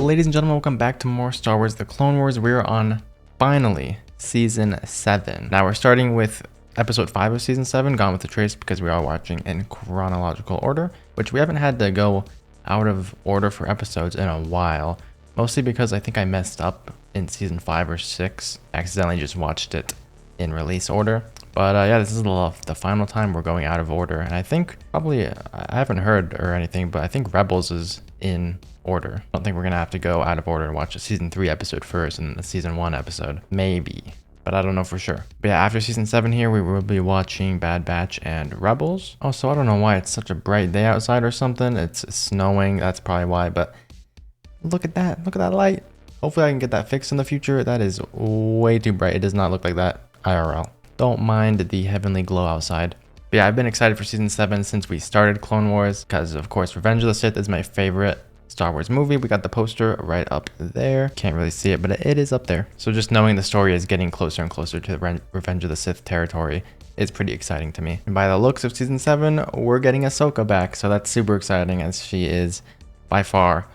ladies and gentlemen, welcome back to more Star Wars The Clone Wars. We're on, finally, Season 7. Now we're starting with Episode 5 of Season 7, Gone with the Trace, because we are watching in chronological order, which we haven't had to go out of order for episodes in a while, mostly because I think I messed up in Season 5 or 6. I accidentally just watched it in release order. But yeah, this is the final time we're going out of order, and I think probably, I haven't heard or anything, but I think Rebels is in order. I don't think we're gonna have to go out of order and watch a Season 3 episode first and the Season 1 episode. Maybe, but I don't know for sure. But yeah, after Season 7 here, we will be watching Bad Batch and Rebels. Also, I don't know why it's such a bright day outside or something. It's snowing, that's probably why, but look at that light. Hopefully I can get that fixed in the future. That is way too bright. It does not look like that IRL. Don't mind the heavenly glow outside. But yeah, I've been excited for Season 7 since we started Clone Wars, because of course Revenge of the Sith is my favorite Star Wars movie. We got the poster right up there. Can't really see it, but it is up there. So just knowing the story is getting closer and closer to the Revenge of the Sith territory is pretty exciting to me. And by the looks of Season 7, we're getting Ahsoka back, so that's super exciting, as she is by far,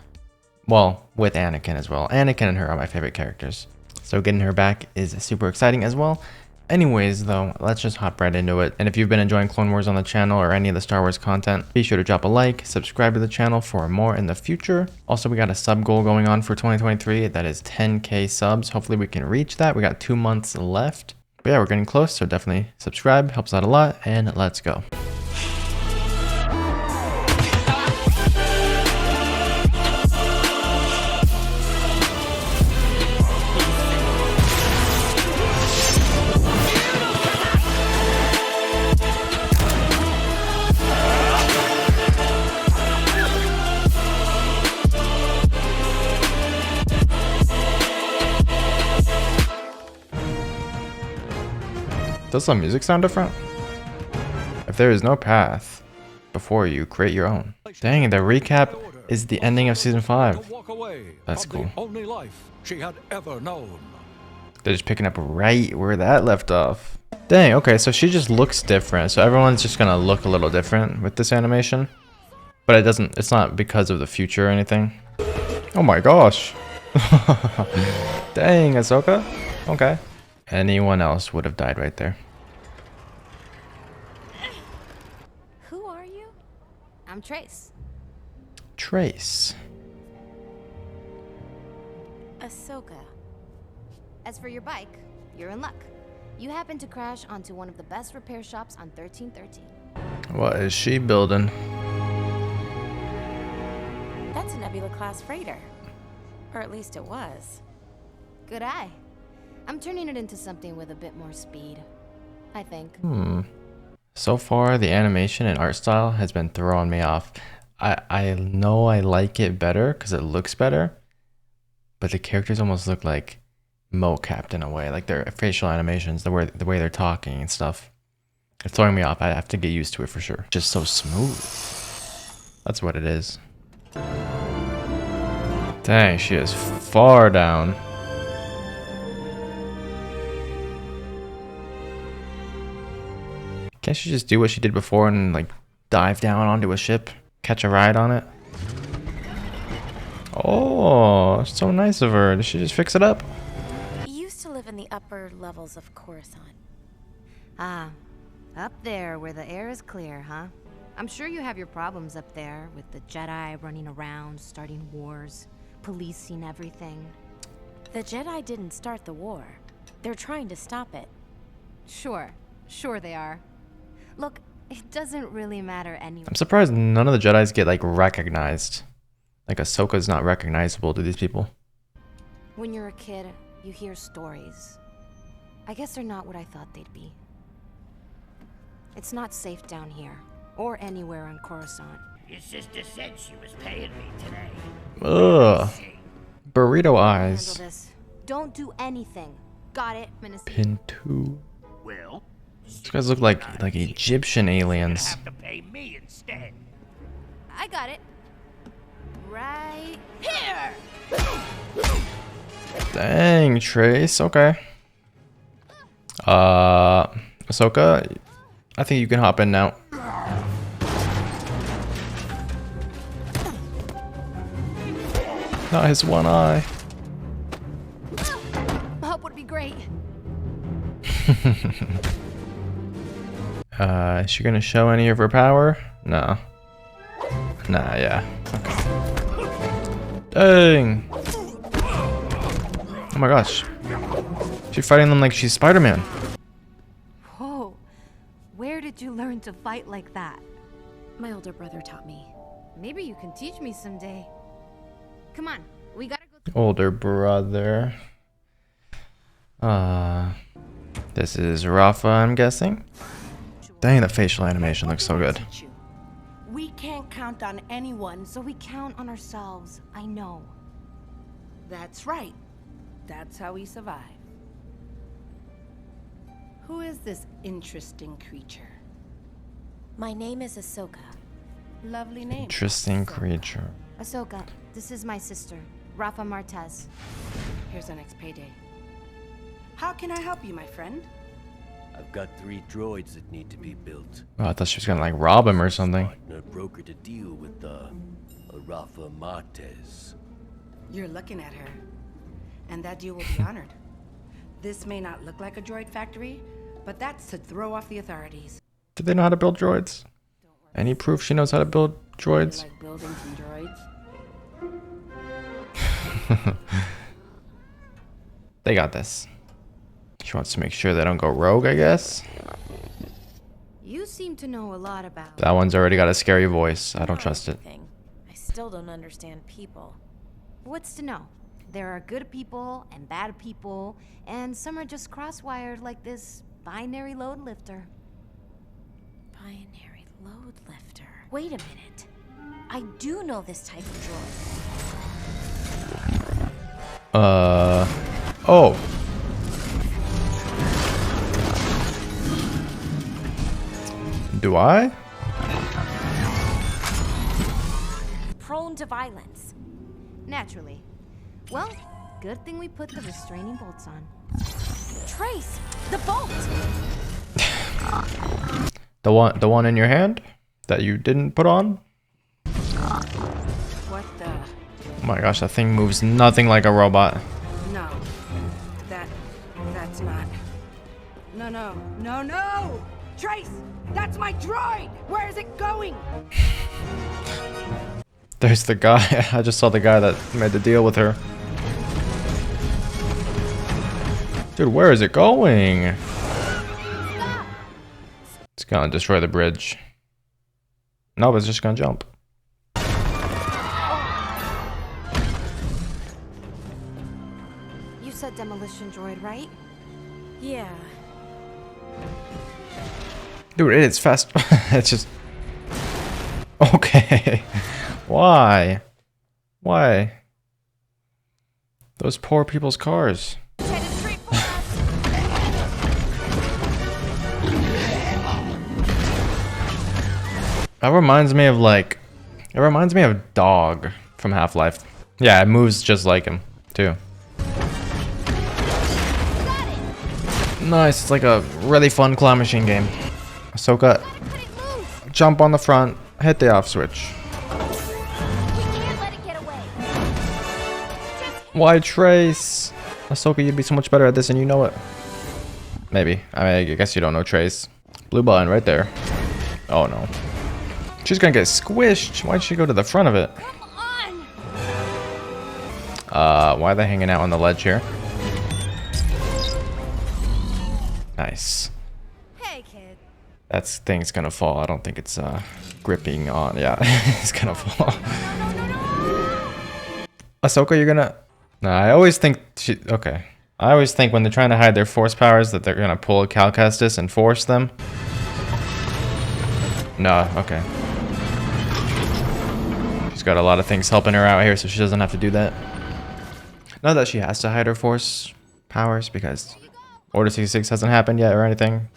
well, with Anakin as well. Anakin and her are my favorite characters. So getting her back is super exciting as well. Anyways, though, let's just hop right into it. And if you've been enjoying Clone Wars on the channel or any of the Star Wars content, be sure to drop a like, subscribe to the channel for more in the future. Also, we got a sub goal going on for 2023. That is 10K subs. Hopefully we can reach that. We got 2 months left. But yeah, we're getting close, so definitely subscribe. Helps out a lot, and let's go. Does some music sound different? If there is no path before you, create your own. Dang, the recap is the ending of Season 5. That's cool. Only life she had ever known. They're just picking up right where that left off. Dang, okay, so she just looks different. So everyone's just gonna look a little different with this animation. But it's not because of the future or anything. Oh my gosh. Dang, Ahsoka. Okay. Anyone else would have died right there. Who are you? I'm Trace. Trace. Ahsoka. As for your bike, you're in luck. You happened to crash onto one of the best repair shops on 1313. What is she building? That's a Nebula-class freighter. Or at least it was. Good eye. I'm turning it into something with a bit more speed, I think. So far, the animation and art style has been throwing me off. I know I like it better because it looks better, but the characters almost look like mo-capped in a way, like their facial animations, the way they're talking and stuff. It's throwing me off. I have to get used to it for sure. Just so smooth. That's what it is. Dang, she is far down. Can't she just do what she did before and like dive down onto a ship, catch a ride on it? Oh, so nice of her. Did she just fix it up? You used to live in the upper levels of Coruscant. Ah, up there where the air is clear, huh? I'm sure you have your problems up there with the Jedi running around, starting wars, policing everything. The Jedi didn't start the war. They're trying to stop it. Sure they are. Look, it doesn't really matter anyway. I'm surprised none of the Jedis get like recognized. Like Ahsoka's not recognizable to these people. When you're a kid, you hear stories. I guess they're not what I thought they'd be. It's not safe down here, or anywhere on Coruscant. Your sister said she was paying me today. Ugh. Burrito Handle eyes. this. Don't do anything. Got it, Minister. Pin 2. Well, These guys look like Egyptian aliens. have to pay me instead. I got it. Right here! Dang, Trace. Okay. Ahsoka, I think you can hop in now. Not his one eye. Help would be great. Is she gonna show any of her power? No. Nah, yeah. Okay. Dang! Oh my gosh. She's fighting them like she's Spider-Man. Whoa. Where did you learn to fight like that? My older brother taught me. Maybe you can teach me someday. Come on, we gotta go. Older brother. This is Rafa, I'm guessing. Dang, the facial animation looks so good. We can't count on anyone, So we count on ourselves. I know. that's right. That's how we survive. Who is this interesting creature? My name is Ahsoka. Lovely name. Interesting creature. Ahsoka, this is my sister, Rafa Martez. Here's our next payday. How can I help you, my friend? I've got 3 droids that need to be built. Oh, I thought she was gonna like rob him or something. Partner brokered a deal with Rafa Martez. You're looking at her, and that deal will be honored. This may not look like a droid factory, but that's to throw off the authorities. Do they know how to build droids? Any proof she knows how to build You droids? like building some droids? They got this. She wants to make sure they don't go rogue, I guess. You seem to know a lot about. That one's already got a scary voice. I don't Not trust it. everything. I still don't understand people. What's to know? There are good people and bad people, and some are just crosswired like this binary load lifter. Binary load lifter. Wait a minute. I do know this type of droid. Oh. Do I? Prone to violence. Naturally. Well, good thing we put the restraining bolts on. Trace! The bolt! The one in your hand that you didn't put on? What the? Oh my gosh, that thing moves nothing like a robot. No. That's not. No! Trace! That's my droid! Where is it going? There's the guy. I just saw the guy that made the deal with her. Dude, where is it going? It's gonna destroy the bridge. No, it's just gonna jump. You said demolition droid, right? Yeah. Dude, it is fast. It's just... Okay. Why? Why? Those poor people's cars. Headed straight for us. That reminds me of like... It reminds me of Dog from Half-Life. Yeah, it moves just like him, too. Nice, it's like a really fun claw machine game. Ahsoka, jump on the front, hit the off switch. We can't let it get away. Why Trace? Ahsoka, you'd be so much better at this and you know it. Maybe. I guess you don't know Trace. Blue button right there. Oh no. She's gonna get squished. Why'd she go to the front of it? Come on! Why are they hanging out on the ledge here? Nice. Hey, kid. That thing's gonna fall. I don't think it's gripping on. Yeah, it's gonna fall. Ahsoka, you're gonna... Nah, I always think she... Okay. I always think when they're trying to hide their force powers that they're gonna pull a Cal Kestis and force them. No, okay. She's got a lot of things helping her out here, so she doesn't have to do that. Not that she has to hide her force powers, because Order 66 hasn't happened yet or anything.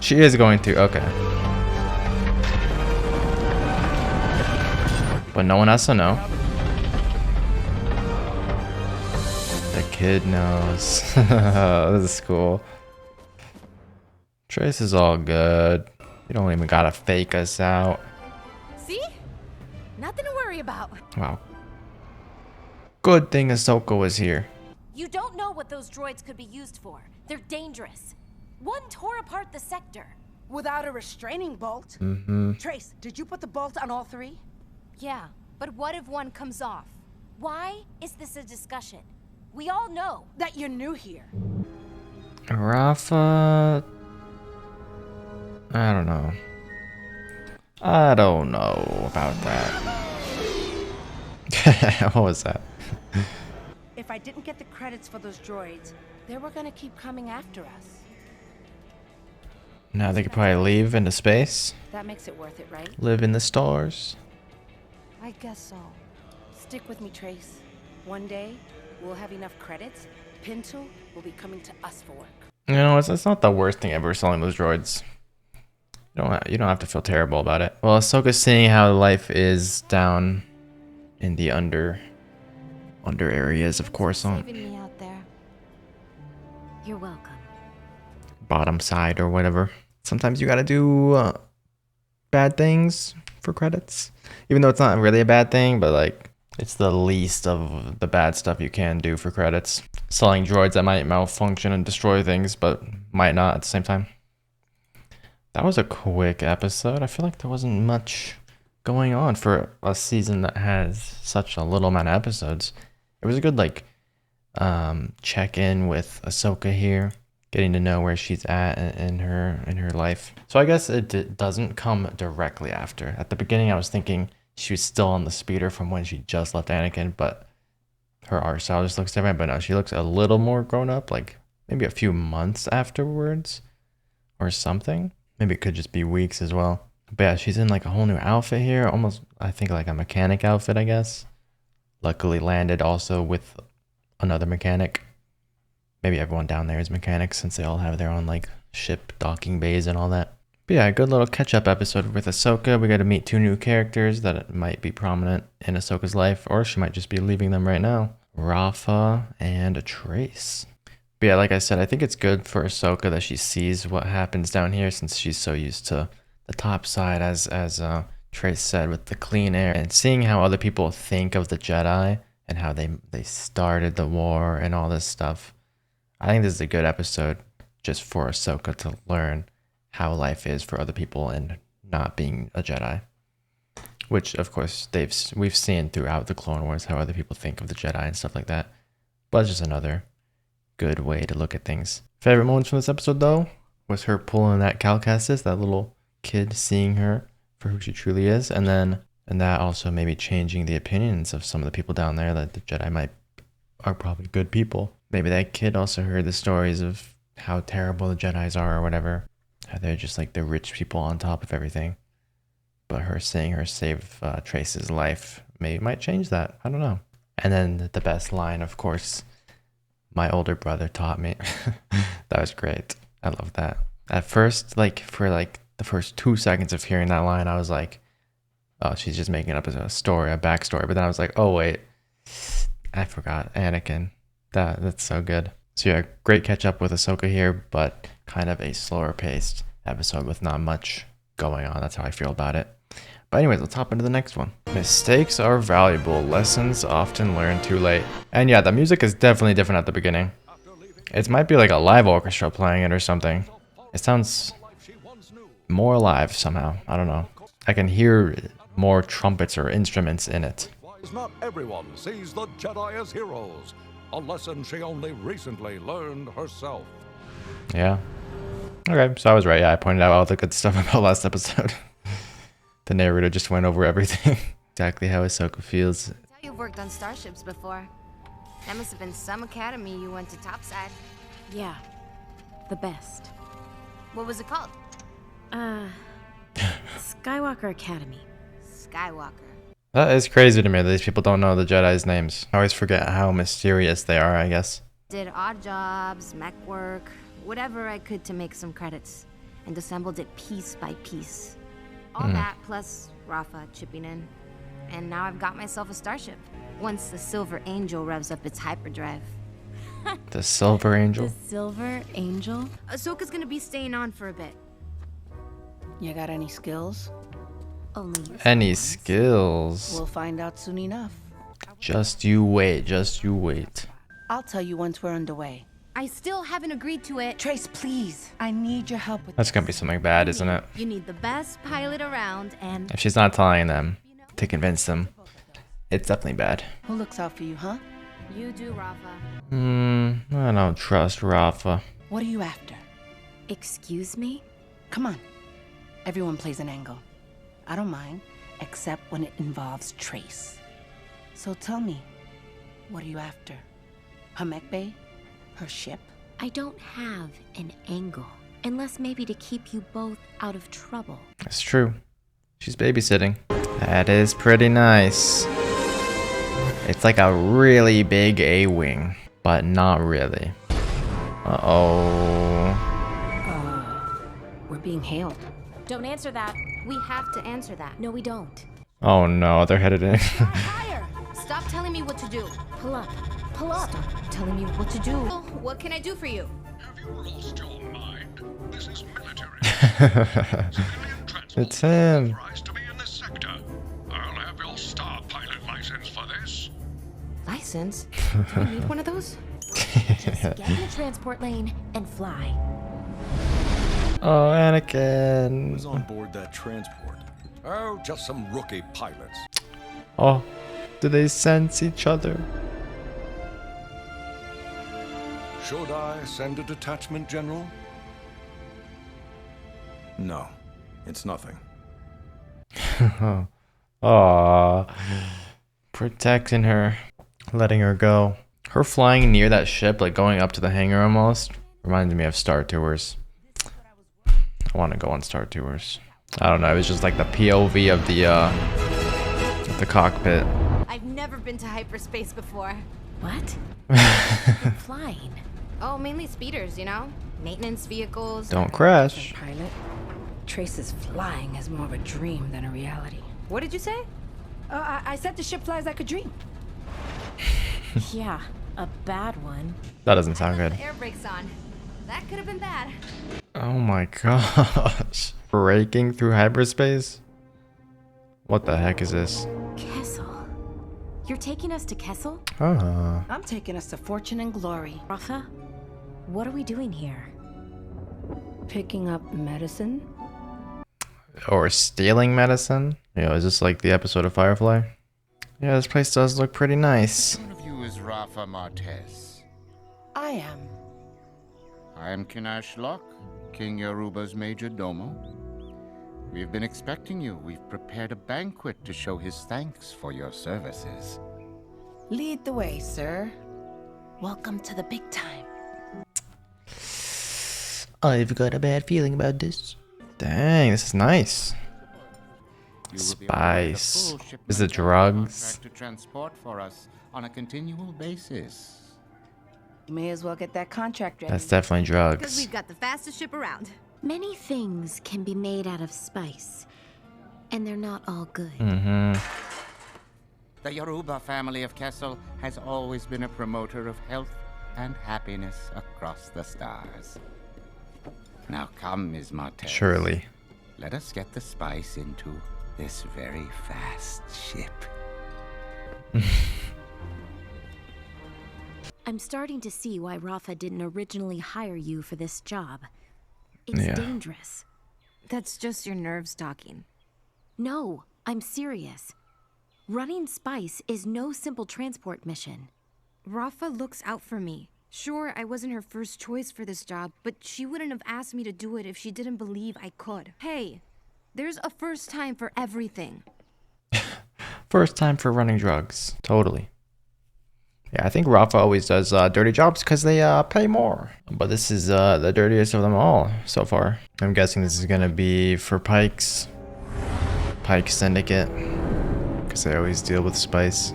She is going to, okay. But no one has to know. The kid knows. This is cool. Trace is all good. You don't even gotta fake us out. See? Nothing to worry about. Wow. Good thing Ahsoka was here. You don't know what those droids could be used for. They're dangerous. One tore apart the sector. Without a restraining bolt. Mm-hmm. Trace, did you put the bolt on all three? Yeah, but what if one comes off? Why is this a discussion? We all know. That you're new here. Rafa... I don't know. I don't know about that. What was that? If I didn't get the credits for those droids, they were gonna keep coming after us. Now they could probably leave into space. That makes it worth it, right? Live in the stars. I guess so. Stick with me, Trace. One day, we'll have enough credits. Pinto will be coming to us for work. You know, it's not the worst thing ever selling those droids. You don't have to feel terrible about it. Well, Ahsoka's seeing how life is down in the under areas, of course, on Saving me out there. You're welcome. bottom side or whatever. Sometimes you gotta do bad things for credits, even though it's not really a bad thing, but like it's the least of the bad stuff you can do for credits. Selling droids that might malfunction and destroy things, but might not at the same time. That was a quick episode. I feel like there wasn't much going on for a season that has such a little amount of episodes. It was a good like check in with Ahsoka here, getting to know where she's at in her life. So I guess it doesn't come directly after. At the beginning, I was thinking she was still on the speeder from when she just left Anakin, but her art style just looks different. But no, she looks a little more grown up, like maybe a few months afterwards or something. Maybe it could just be weeks as well. But yeah, she's in like a whole new outfit here. Almost, I think like a mechanic outfit, I guess. Luckily landed also with another mechanic. Maybe everyone down there is mechanics since they all have their own like ship docking bays and all that. But yeah, a good little catch-up episode with Ahsoka. We got to meet two new characters that might be prominent in Ahsoka's life, or she might just be leaving them right now. Rafa and Trace. But yeah, like I said, I think it's good for Ahsoka that she sees what happens down here since she's so used to the top side, as Trace said, with the clean air, and seeing how other people think of the Jedi and how they started the war and all this stuff. I think this is a good episode just for Ahsoka to learn how life is for other people and not being a Jedi. Which, of course, we've seen throughout the Clone Wars how other people think of the Jedi and stuff like that. But it's just another good way to look at things. Favorite moments from this episode, though, was her pulling that Cal Kestis, that little kid seeing her for who she truly is, and that also maybe changing the opinions of some of the people down there that the Jedi are probably good people. Maybe that kid also heard the stories of how terrible the Jedis are or whatever. How they're just like the rich people on top of everything. But her seeing her save Trace's life might change that. I don't know. And then the best line, of course, my older brother taught me. That was great. I love that. At first, for the first 2 seconds of hearing that line, I was like, oh, she's just making up a backstory. But then I was like, oh, wait, I forgot Anakin. That's so good. So yeah, great catch up with Ahsoka here, but kind of a slower paced episode with not much going on. That's how I feel about it. But anyways, let's hop into the next one. Mistakes are valuable. Lessons often learned too late. And yeah, the music is definitely different at the beginning. It might be like a live orchestra playing it or something. It sounds more alive somehow. I don't know. I can hear more trumpets or instruments in it. Not everyone sees the Jedi as heroes, a lesson she only recently learned herself. Yeah. Okay, so I was right. Yeah, I pointed out all the good stuff about last episode. The narrator just went over everything. Exactly how Ahsoka feels. That's how you've worked on starships before. That must have been some academy you went to topside. Yeah. The best. What was it called? Skywalker Academy. Skywalker. That is crazy to me that these people don't know the Jedi's names. I always forget how mysterious they are, I guess. Did odd jobs, mech work, whatever I could to make some credits, and assembled it piece by piece. All that plus Rafa chipping in. And now I've got myself a starship. Once the Silver Angel revs up its hyperdrive. The Silver Angel? The Silver Angel? Ahsoka's gonna be staying on for a bit. You got any skills? Only Any skills? We'll find out soon enough. Just you wait, just you wait. I'll tell you once we're underway. I still haven't agreed to it. Trace, please. I need your help with That's gonna be something bad, isn't it? You need the best pilot around, and If she's not telling them to convince them, it's definitely bad. Who looks out for you, huh? you do, Rafa. I don't trust Rafa. What are you after? Excuse me? Come on. Everyone plays an angle. I don't mind, except when it involves Trace. So tell me, what are you after? Her mech bay? Her ship? I don't have an angle. Unless maybe to keep you both out of trouble. It's true. She's babysitting. That is pretty nice. It's like a really big A-wing, but not really. Uh-oh. We're being hailed. Don't answer that. We have to answer that. No, we don't. Oh no, they're headed in. Higher! Stop telling me what to do. Pull up. Pull up. Stop telling me what to do. What can I do for you? Have you lost your mind? This is military. Civilian transport It's him. authorized to be in this sector. I'll have your star pilot license for this. License? Do I need one of those? Just get in the transport lane and fly. Oh, Who's Anakin. on board that transport? Oh, just some rookie pilots. Oh, do they sense each other? Should I send a detachment, General? No, it's nothing. Aww. Protecting her. Letting her go. Her flying near that ship, like going up to the hangar almost, reminded me of Star Tours. I want to go on Star Tours. I don't know, it was just like the POV of the cockpit. I've never been to hyperspace before. What? You're flying. Oh, mainly speeders, you know? Maintenance vehicles. Don't crash. Pilot? Trace's flying is more of a dream than a reality. What did you say? I said the ship flies like a dream. Yeah, a bad one. That doesn't sound good. The air brakes on. That could have been bad. Oh my gosh. Breaking through hyperspace? What the heck is this? Kessel. You're taking us to Kessel? I'm taking us to fortune and glory. Rafa? What are we doing here? Picking up medicine? Or stealing medicine? You know, is this like the episode of Firefly? Yeah, this place does look pretty nice. One of you is Rafa Martez. I am. I am Kinash Locke, King Yoruba's major domo. We've been expecting you. We've prepared a banquet to show his thanks for your services. Lead the way, sir. Welcome to the big time. I've got a bad feeling about this. Dang, this is nice. You will be awarded a Spice. full Is shipment it of drugs? contract to transport for us on a continual basis. You may as well get that contract ready. That's definitely Because drugs. we've got the fastest ship around. Many things can be made out of spice, and they're not all good. Mm-hmm. The Yoruba family of Kessel has always been a promoter of health and happiness across the stars. Now come, Ms. Martez. Surely. Let us get the spice into this very fast ship. I'm starting to see why Rafa didn't originally hire you for this job. It's Yeah. dangerous. That's just your nerves talking. No, I'm serious. Running spice is no simple transport mission. Rafa looks out for me. Sure, I wasn't her first choice for this job, but she wouldn't have asked me to do it if she didn't believe I could. Hey, there's a first time for everything. First time for running drugs. Totally. Yeah, I think Rafa always does dirty jobs because they pay more. But this is the dirtiest of them all so far. I'm guessing this is going to be for Pike's Syndicate. Because they always deal with spice.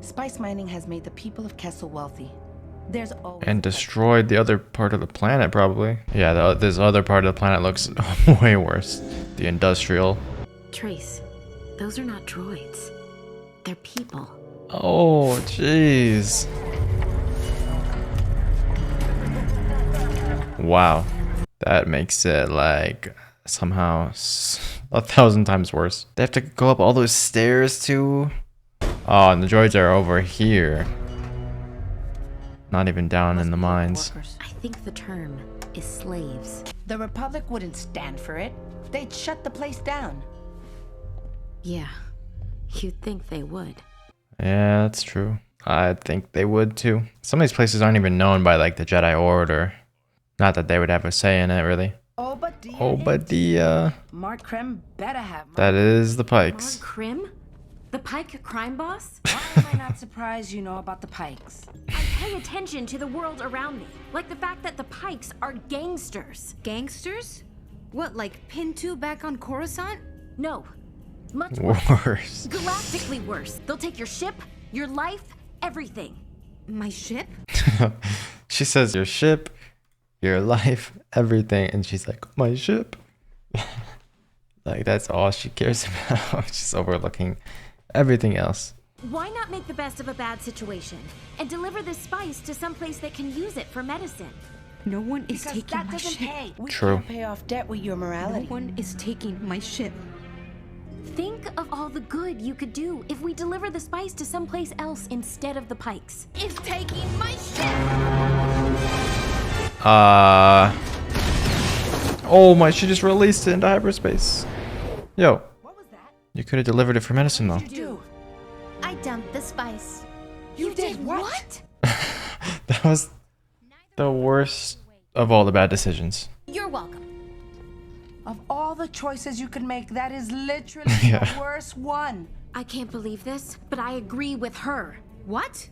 Spice mining has made the people of Kessel wealthy. There's always And destroyed the other part of the planet, probably. Yeah, this other part of the planet looks way worse. The industrial. Trace, those are not droids. They're people. Oh, jeez. Wow. That makes it like somehow 1,000 times worse. They have to go up all those stairs too. Oh, and the droids are over here. Not even down in the mines. I think the term is slaves. The Republic wouldn't stand for it. They'd shut the place down. Yeah, you'd think they would. Yeah, that's true. I think they would too. Some of these places aren't even known by like the Jedi Order. Not that they would have a say in it, really. Obadiah. Mark Krem better have. That is the Pikes. Krim? The Pike crime boss? Why am I not surprised you know about the Pikes? I pay attention to the world around me. Like the fact that the Pikes are gangsters. Gangsters? What, like Pintu back on Coruscant? No. Much Worse. Galactically worse. They'll take your ship, your life, everything. My ship? She says your ship, your life, everything, and she's like, my ship. Like that's all she cares about. She's overlooking everything else. Why not make the best of a bad situation and deliver this spice to some place that can use it for medicine? No one is Because taking that my doesn't ship. pay. We True. can't pay off debt with your No morality. one is taking my ship. Think of all the good you could do if we deliver the spice to someplace else instead of the Pikes. It's taking my ship. Oh my, she just released it into hyperspace. Yo. What was that? You could have delivered it for medicine though. Do. I dumped the spice. You did what? That was the worst of all the bad decisions. You're welcome. Of all the choices you could make, that is literally Yeah. the worst one. I can't believe this, but I agree with her. What?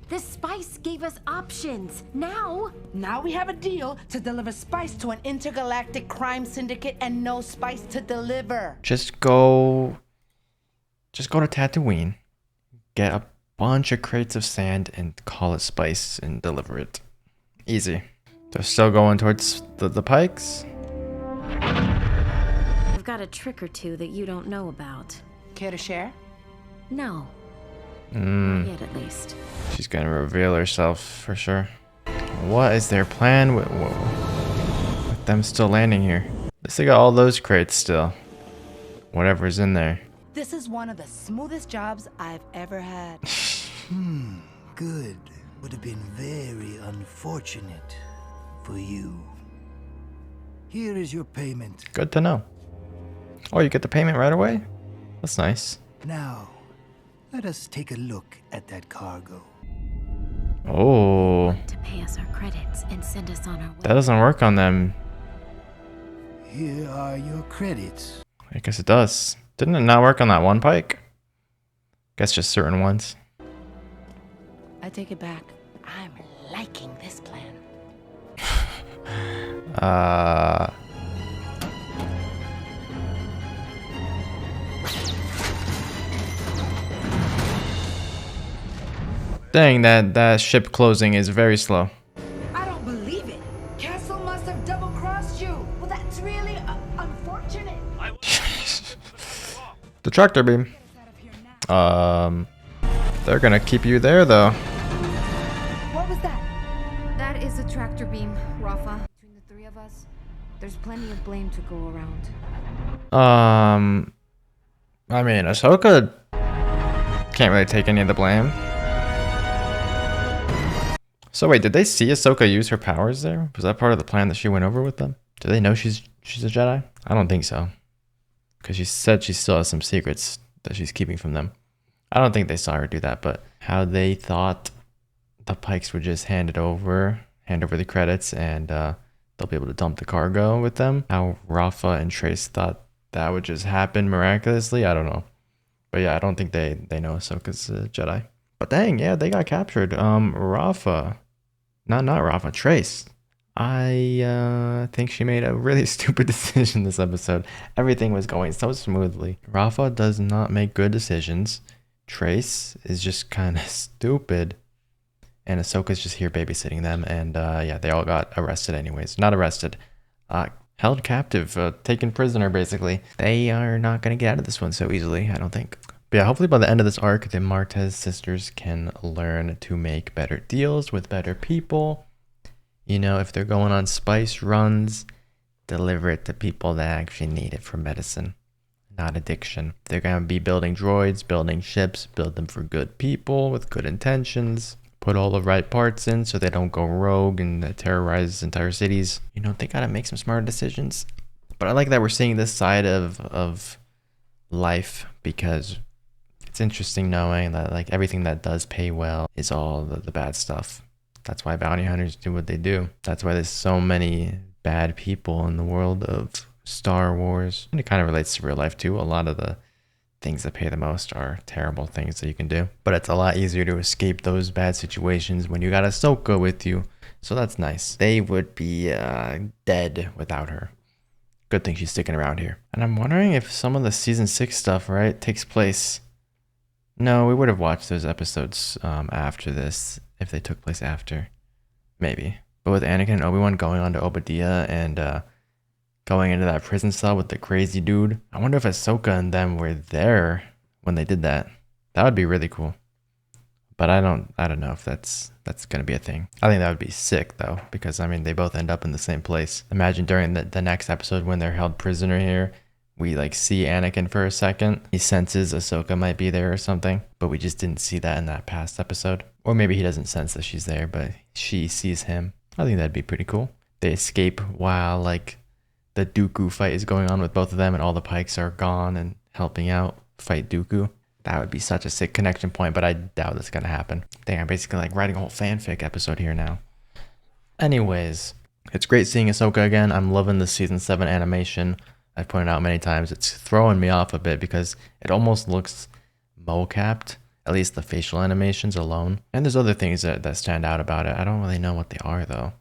This spice gave us options. Now, Now we have a deal to deliver spice to an intergalactic crime syndicate and no spice to deliver. Just go to Tatooine, get a bunch of crates of sand and call it spice and deliver it. Easy. They're still going towards the Pikes. I've got a trick or two that you don't know about. Care to share? No. Not yet, at least. She's gonna reveal herself for sure. What is their plan with them still landing here? At least they got all those crates still. Whatever's in there. This is one of the smoothest jobs I've ever had. Good. Would have been very unfortunate for you. Here is your payment. Good to know. Oh, you get the payment right away? That's nice. Now, let us take a look at that cargo. Oh, To pay us our credits and send us on our way. that doesn't work on them. Here are your credits. I guess it does. Didn't it not work on that one Pike? Guess just certain ones. I take it back. I'm liking this plan. Dang, that ship closing is very slow. I don't believe it. Castle must have double-crossed you. Well, that's really unfortunate. The tractor beam. They're gonna keep you there though. What was that? That is a tractor beam, Rafa. Between the three of us, there's plenty of blame to go around. I mean, Ahsoka can't really take any of the blame. So wait, did they see Ahsoka use her powers there? Was that part of the plan that she went over with them? Do they know she's a Jedi? I don't think so. Because she said she still has some secrets that she's keeping from them. I don't think they saw her do that, but how they thought the Pikes would just hand over the credits, and they'll be able to dump the cargo with them. How Rafa and Trace thought that would just happen miraculously, I don't know. But yeah, I don't think they know Ahsoka's a Jedi. But dang, yeah, they got captured. Rafa. Not Rafa, Trace. I think she made a really stupid decision this episode. Everything was going so smoothly. Rafa does not make good decisions. Trace is just kind of stupid. And Ahsoka's just here babysitting them. And yeah, they all got arrested anyways. Not arrested. Held captive. Taken prisoner, basically. They are not going to get out of this one so easily, I don't think. But yeah, hopefully by the end of this arc, the Martez sisters can learn to make better deals with better people. You know, if they're going on spice runs, deliver it to people that actually need it for medicine, not addiction. They're going to be building droids, building ships, build them for good people with good intentions. Put all the right parts in so they don't go rogue and terrorize entire cities. You know, they gotta make some smarter decisions. But I like that we're seeing this side of life, because it's interesting knowing that like everything that does pay well is all the bad stuff. That's why bounty hunters do what they do. That's why there's so many bad people in the world of Star Wars. And it kind of relates to real life too. A lot of the things that pay the most are terrible things that you can do. But it's a lot easier to escape those bad situations when you got Ahsoka with you. So that's nice. They would be dead without her. Good thing she's sticking around here. And I'm wondering if some of the season 6 stuff, right, takes place. No, we would have watched those episodes after this if they took place after. Maybe. But with Anakin and Obi-Wan going on to Obadiah and going into that prison cell with the crazy dude, I wonder if Ahsoka and them were there when they did that. That would be really cool. But I don't know if that's gonna be a thing. I think that would be sick though, because I mean they both end up in the same place. Imagine during the next episode when they're held prisoner here, we like see Anakin for a second. He senses Ahsoka might be there or something, but we just didn't see that in that past episode. Or maybe he doesn't sense that she's there, but she sees him. I think that'd be pretty cool. They escape while like the Dooku fight is going on with both of them and all the Pikes are gone and helping out fight Dooku. That would be such a sick connection point, but I doubt it's gonna happen. Dang, I'm basically like writing a whole fanfic episode here now. Anyways, it's great seeing Ahsoka again. I'm loving the season 7 animation. I've pointed out many times it's throwing me off a bit because it almost looks mo-capped, at least the facial animations alone. And there's other things that stand out about it. I don't really know what they are though.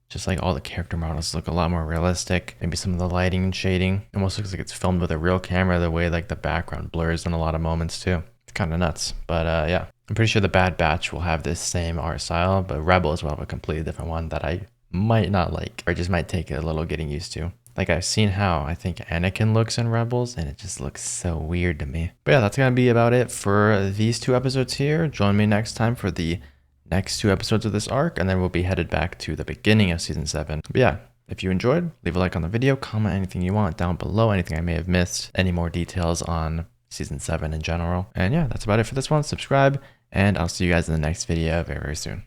Just like all the character models look a lot more realistic. Maybe some of the lighting and shading almost looks like it's filmed with a real camera, the way like the background blurs in a lot of moments too. It's kind of nuts. But yeah, I'm pretty sure the Bad Batch will have this same art style, but Rebels will have a completely different one that I might not like, or just might take a little getting used to. Like I've seen how I think Anakin looks in Rebels and it just looks so weird to me. But yeah, that's gonna be about it for these 2 episodes here. Join me next time for the next 2 episodes of this arc, and then we'll be headed back to the beginning of season 7. But yeah, if you enjoyed, leave a like on the video, comment anything you want down below, anything I may have missed, any more details on season 7 in general. And yeah, that's about it for this one. Subscribe, and I'll see you guys in the next video very, very soon.